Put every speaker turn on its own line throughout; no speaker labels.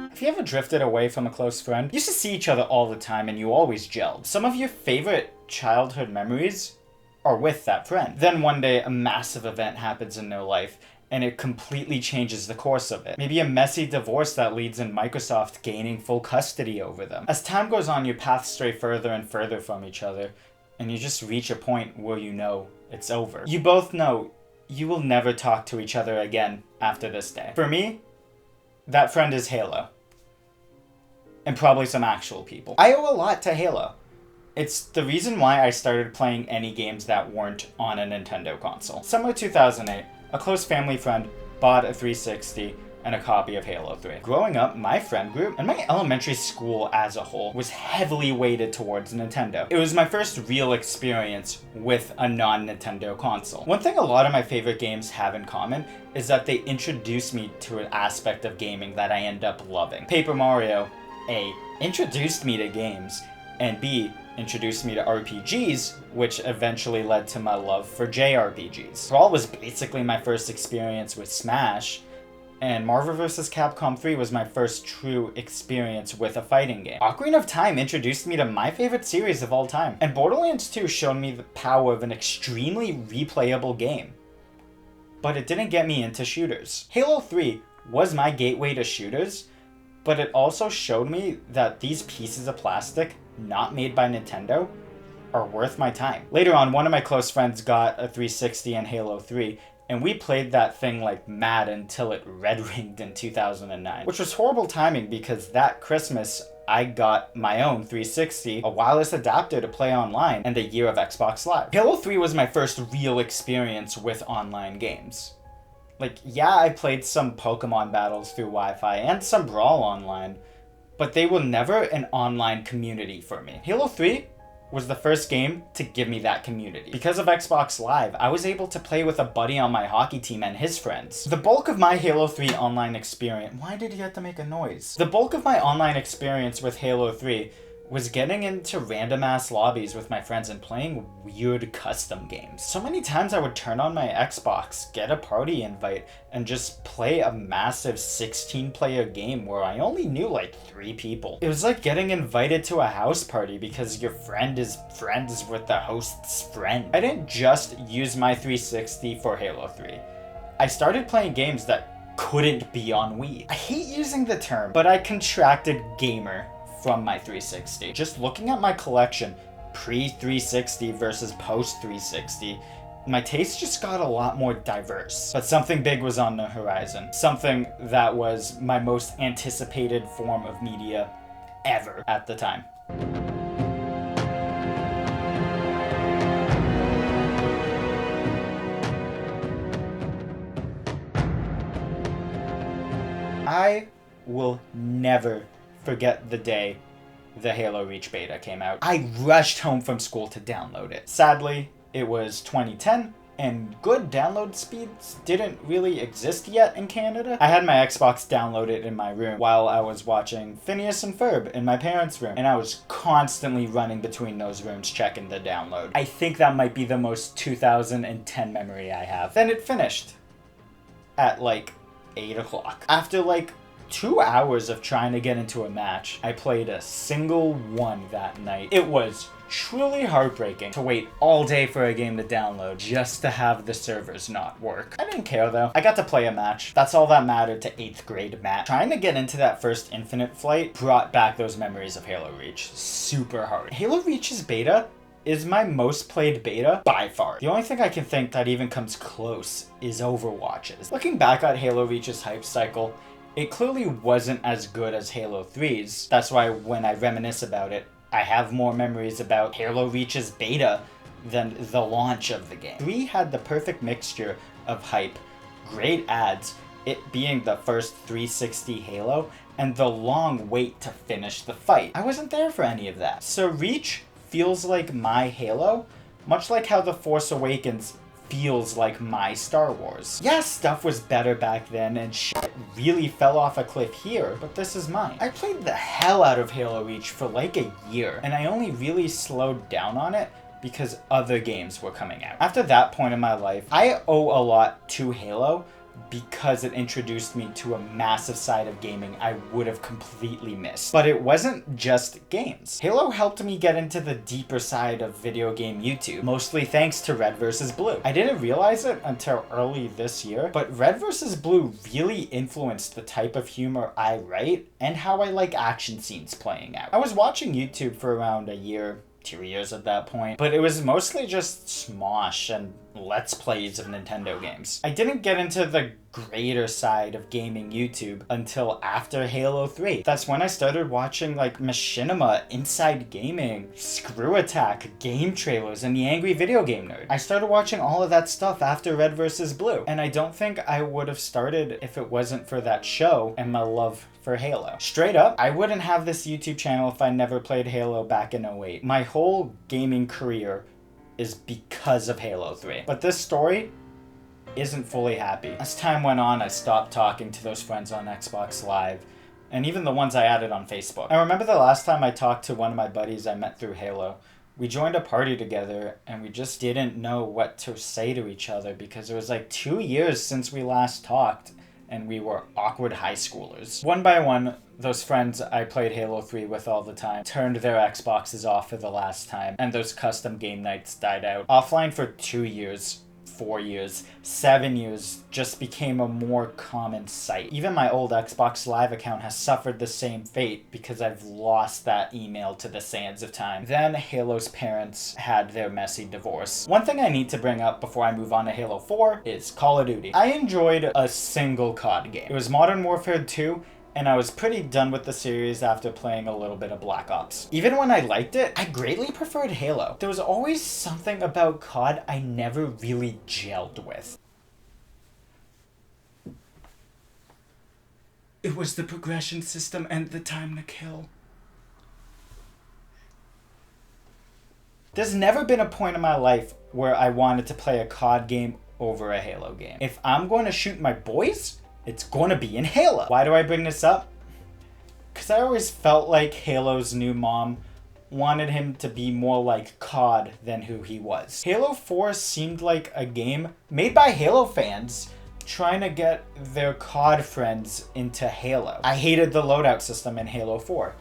Have you ever drifted away from a close friend? You used to see each other all the time and you always gelled. Some of your favorite childhood memories are with that friend. Then one day a massive event happens in their life and it completely changes the course of it. Maybe a messy divorce that leads in Microsoft gaining full custody over them. As time goes on, your paths stray further and further from each other and you just reach a point where you know it's over. You both know you will never talk to each other again after this day. For me, that friend is Halo. And probably some actual people. I owe a lot to Halo. It's the reason why I started playing any games that weren't on a Nintendo console. Summer 2008, a close family friend bought a 360 and a copy of Halo 3. Growing up, my friend group and my elementary school as a whole was heavily weighted towards Nintendo. It was my first real experience with a non-Nintendo console. One thing a lot of my favorite games have in common is that they introduced me to an aspect of gaming that I end up loving. Paper Mario, A, introduced me to games, and B, introduced me to RPGs, which eventually led to my love for JRPGs. Brawl was basically my first experience with Smash, and Marvel vs. Capcom 3 was my first true experience with a fighting game. Ocarina of Time introduced me to my favorite series of all time, and Borderlands 2 showed me the power of an extremely replayable game. But it didn't get me into shooters. Halo 3 was my gateway to shooters, but it also showed me that these pieces of plastic, not made by Nintendo, are worth my time. Later on, one of my close friends got a 360 and Halo 3, and we played that thing like mad until it red ringed in 2009. Which was horrible timing because that Christmas, I got my own 360, a wireless adapter to play online, and a year of Xbox Live. Halo 3 was my first real experience with online games. Like, yeah, I played some Pokemon battles through Wi-Fi and some Brawl online, but they were never an online community for me. Halo 3 was the first game to give me that community. Because of Xbox Live, I was able to play with a buddy on my hockey team and his friends. The bulk of my Halo 3 online experience... Why did he have to make a noise? The bulk of my online experience with Halo 3 was getting into random ass lobbies with my friends and playing weird custom games. So many times I would turn on my Xbox, get a party invite, and just play a massive 16-player game where I only knew like 3 people. It was like getting invited to a house party because your friend is friends with the host's friend. I didn't just use my 360 for Halo 3. I started playing games that couldn't be on Wii. I hate using the term, but I contracted gamer from my 360. Just looking at my collection pre-360 versus post-360, my taste just got a lot more diverse. But something big was on the horizon. Something that was my most anticipated form of media ever at the time. I will never forget the day the Halo Reach beta came out. I rushed home from school to download it. Sadly, it was 2010, and good download speeds didn't really exist yet in Canada. I had my Xbox downloaded in my room while I was watching Phineas and Ferb in my parents' room, and I was constantly running between those rooms checking the download. I think that might be the most 2010 memory I have. Then it finished at like 8 o'clock. After like 2 hours of trying to get into a match, I played a single one that night. It was truly heartbreaking to wait all day for a game to download just to have the servers not work. I didn't care though. I got to play a match. That's all that mattered to 8th grade Matt. Trying to get into that first Infinite flight brought back those memories of Halo Reach super hard. Halo Reach's beta is my most played beta by far. The only thing I can think that even comes close is Overwatch's. Looking back at Halo Reach's hype cycle, it clearly wasn't as good as Halo 3's. That's why when I reminisce about it, I have more memories about Halo Reach's beta than the launch of the game. 3 had the perfect mixture of hype, great ads, it being the first 360 Halo, and the long wait to finish the fight. I wasn't there for any of that. So Reach feels like my Halo, much like how The Force Awakens feels like my Star Wars. Yeah, stuff was better back then and shit really fell off a cliff here, but this is mine. I played the hell out of Halo Reach for like a year, and I only really slowed down on it because other games were coming out. After that point in my life, I owe a lot to Halo because it introduced me to a massive side of gaming I would have completely missed. But it wasn't just games. Halo helped me get into the deeper side of video game YouTube, mostly thanks to Red vs. Blue. I didn't realize it until early this year, but Red vs. Blue really influenced the type of humor I write and how I like action scenes playing out. I was watching YouTube for around a year, 2 years at that point, but it was mostly just Smosh and Let's Plays of Nintendo games. I didn't get into the greater side of gaming YouTube until after Halo 3. That's when I started watching like Machinima, Inside Gaming, Screw Attack, game trailers, and The Angry Video Game Nerd. I started watching all of that stuff after Red vs. Blue, and I don't think I would have started if it wasn't for that show and my love for Halo. Straight up, I wouldn't have this YouTube channel if I never played Halo back in 08. My whole gaming career is because of Halo 3. But this story isn't fully happy. As time went on, I stopped talking to those friends on Xbox Live, and even the ones I added on Facebook. I remember the last time I talked to one of my buddies I met through Halo. We joined a party together, and we just didn't know what to say to each other because it was like 2 years since we last talked, and we were awkward high schoolers. One by one, those friends I played Halo 3 with all the time turned their Xboxes off for the last time, and those custom game nights died out. Offline for 2 years, 4 years, 7 years just became a more common sight. Even my old Xbox Live account has suffered the same fate because I've lost that email to the sands of time. Then Halo's parents had their messy divorce. One thing I need to bring up before I move on to Halo 4 is Call of Duty. I enjoyed a single COD game. It was Modern Warfare 2, and I was pretty done with the series after playing a little bit of Black Ops. Even when I liked it, I greatly preferred Halo. There was always something about COD I never really gelled with. It was the progression system and the time to kill. There's never been a point in my life where I wanted to play a COD game over a Halo game. If I'm going to shoot my boys, it's going to be in Halo. Why do I bring this up? Because I always felt like Halo's new mom wanted him to be more like COD than who he was. Halo 4 seemed like a game made by Halo fans trying to get their COD friends into Halo. I hated the loadout system in Halo 4.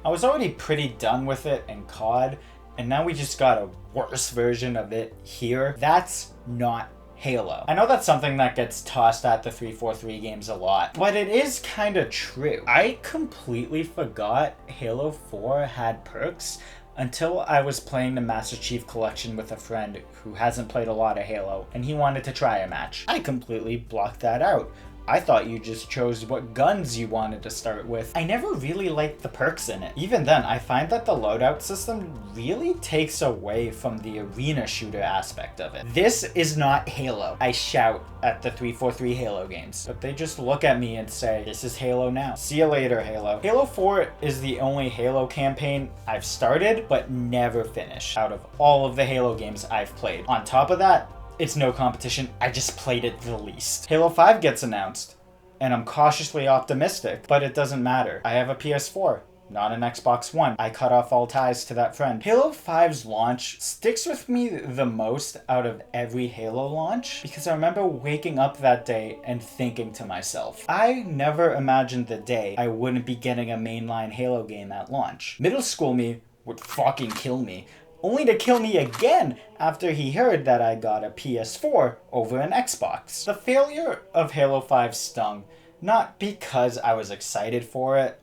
I was already pretty done with it in COD, and now we just got a worse version of it here. That's not Halo. I know that's something that gets tossed at the 343 games a lot, but it is kind of true. I completely forgot Halo 4 had perks until I was playing the Master Chief Collection with a friend who hasn't played a lot of Halo, and he wanted to try a match. I completely blocked that out. I thought you just chose what guns you wanted to start with. I never really liked the perks in it. Even then, I find that the loadout system really takes away from the arena shooter aspect of it. This is not Halo. I shout at the 343 Halo games, but they just look at me and say, this is Halo now. See you later, Halo. Halo 4 is the only Halo campaign I've started, but never finished out of all of the Halo games I've played. On top of that, it's no competition, I just played it the least. Halo 5 gets announced, and I'm cautiously optimistic, but it doesn't matter. I have a PS4, not an Xbox One. I cut off all ties to that friend. Halo 5's launch sticks with me the most out of every Halo launch, because I remember waking up that day and thinking to myself, I never imagined the day I wouldn't be getting a mainline Halo game at launch. Middle school me would fucking kill me, only to kill me again after he heard that I got a PS4 over an Xbox. The failure of Halo 5 stung, not because I was excited for it,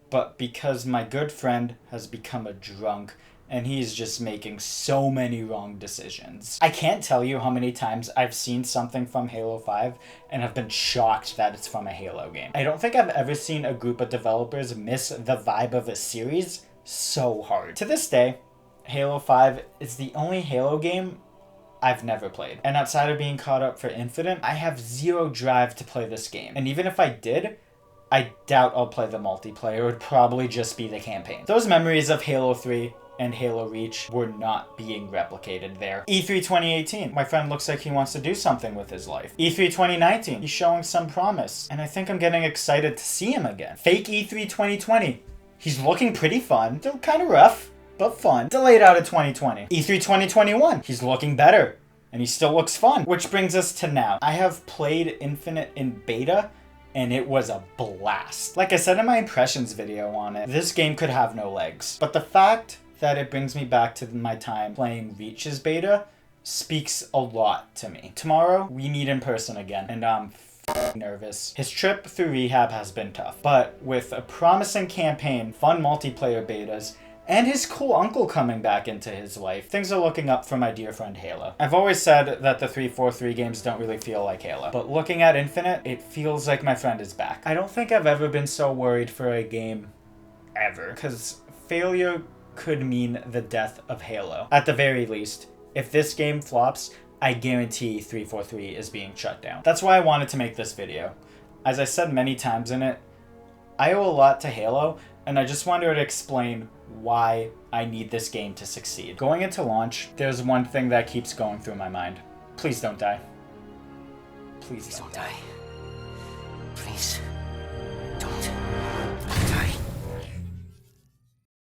but because my good friend has become a drunk and he's just making so many wrong decisions. I can't tell you how many times I've seen something from Halo 5 and have been shocked that it's from a Halo game. I don't think I've ever seen a group of developers miss the vibe of a series so hard. To this day, Halo 5 is the only Halo game I've never played. And outside of being caught up for Infinite, I have zero drive to play this game. And even if I did, I doubt I'll play the multiplayer. It would probably just be the campaign. Those memories of Halo 3 and Halo Reach were not being replicated there. E3 2018, my friend looks like he wants to do something with his life. E3 2019, he's showing some promise, and I think I'm getting excited to see him again. Fake E3 2020, he's looking pretty fun, still kind of rough, but fun. Delayed out of 2020. E3 2021, he's looking better, and he still looks fun. Which brings us to now. I have played Infinite in beta, and it was a blast. Like I said in my impressions video on it, this game could have no legs. But the fact that it brings me back to my time playing Reach's beta speaks a lot to me. Tomorrow, we meet in person again, and I'm nervous. His trip through rehab has been tough, but with a promising campaign, fun multiplayer betas, and his cool uncle coming back into his life, things are looking up for my dear friend Halo. I've always said that the 343 games don't really feel like Halo, but looking at Infinite, it feels like my friend is back. I don't think I've ever been so worried for a game ever, because failure could mean the death of Halo. At the very least, if this game flops, I guarantee 343 is being shut down. That's why I wanted to make this video. As I said many times in it, I owe a lot to Halo, and I just wanted to explain why I need this game to succeed. Going into launch, there's one thing that keeps going through my mind. Please don't die. Please don't die.
Please.